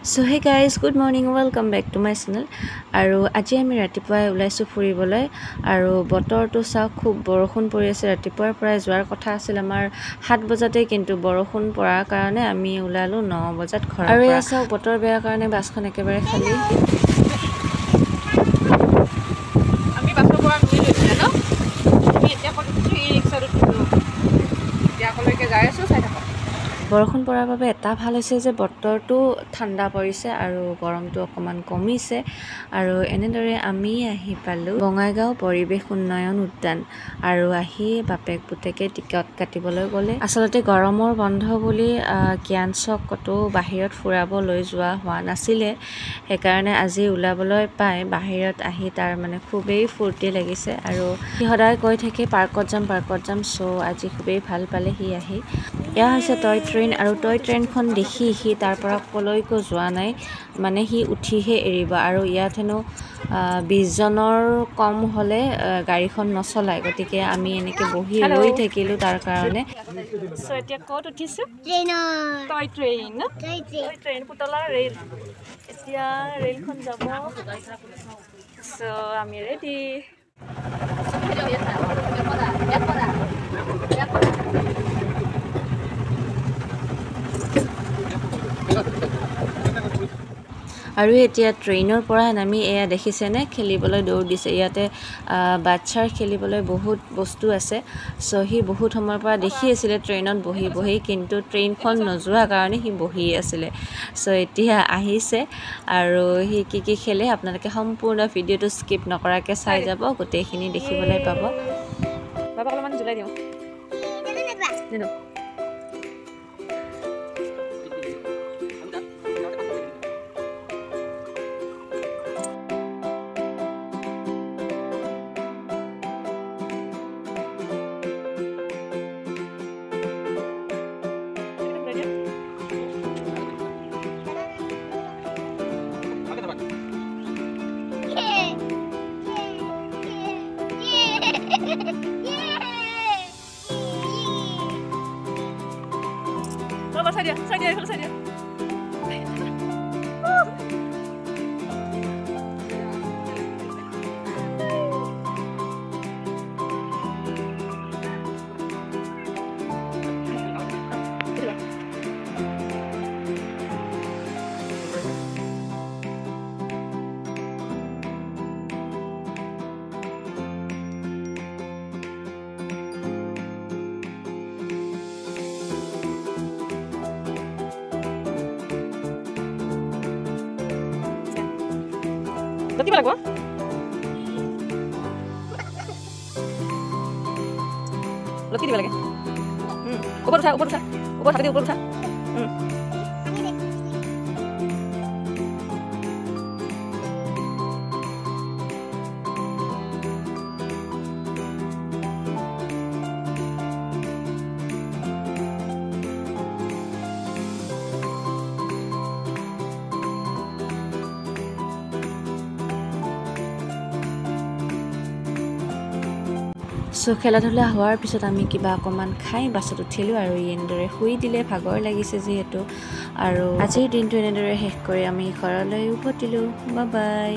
So hey guys, good morning, welcome back to my channel. আৰু আজি আমি ৰাতিপুৱাই ওলাইছো ফুৰিবলৈ আৰু বতৰটো চাওক খুব বৰষুণ পৰি আছে ৰাতিপুৱাৰ পৰা যোৱাৰ কথা আছিল আমাৰ 7 বজাতে কিন্তু বৰষুণ পৰাৰ কাৰণে আমি ওলালো 9 বজাত ঘৰৰ আৰু এয়া চাওক বতৰ বেয়া কাৰণে বাছখন একেবাৰে খালি আমি বাছৰ পৰা ঘূৰি লৈছিলা ন আমি এতিয়া ক'ত ই ৰিক্সাত উঠিলো এতিয়া কলৈকে যাই আছো চাই থাকক বৰষুণ পৰাৰ বাবে এটা ভাল হৈছে যে বতৰটো ঠাণ্ডা পৰিছে আৰু গৰমটো অকমান কমিছে আৰু এনেদৰে আমি আহি পালো বঙাইগাঁও পৰিৱেশ উন্নয়ন উদ্যান আৰু আহি বাপেক পুতেকে টিকট কাটিবলৈ গ'লে আসলতে গৰমৰ বন্ধ বুলি জ্ঞানচক কতো বাহিৰত ফুৰাব লৈ যোৱা হোৱা নাছিলে সেইকাৰণে আজি ওলাবলৈ পাই বাহিৰত আহি তাৰ মানে খুবেই ফূৰ্তি লাগিছে আৰু সি সদায় কৈ থাকে পাৰ্কত যাম সো আজি খুবেই ভাল পালে সি আহি এয়া হৈছে টয় ট্ৰেইন আৰু টয় ট্ৰেইনখন দেখি সি তাৰ পৰা কলৈকো যোৱা নাই মানে সি উঠিহে এৰিব আৰু ইয়াত হেনো 20 জনৰ কম হলে গাড়ীখন নচলায় গতিকে আমি এনেকে বহি ৰৈ থাকিলো তাৰ কাৰণে সো এতিয়া ক'ত উঠিছো টয় ট্ৰেইন ট্ৰেইন পুতলা ৰেল এতিয়া ৰেলখন যাব সো আমি ৰেডি আৰু এতিয়া ট্ৰেইনৰ পৰা নামি এয়া দেখিছেনে খেলিবলৈ দৌৰ দিছে ইয়াতে বাচ্চাৰ খেলিবলৈ বহুত বস্তু আছে সো হি বহুত সময়ৰ পৰা দেখি আছিলে ট্ৰেইনত বহি কিন্তু ট্ৰেইনখন নযোৱা কাৰণে হি বহি আছিলে সো এতিয়া আহিছে আৰু হি কি খেলে আপোনালোকে সম্পূৰ্ণ ভিডিওটো স্কিপ নকৰাকে চাই যাব গোটেইখিনি দেখিবলৈ পাব বাবা অলপমান জুলাই দিওঁ দিনো Sai dia. Dati ba lagwa? Lagi di ba lagi? Upar sa. Upar sa. So খেলা-ধূলা হোৱাৰ পিছত আমি কিবা অকমান খাই বাছত উঠিলো আৰু এনেদৰে শুই দিলে ভাগৰ লাগিছে যিহেতু আৰু আজিৰ দিনটো এনেদৰে শেষ কৰি আমি ঘৰলৈ উভতিলো বাই বাই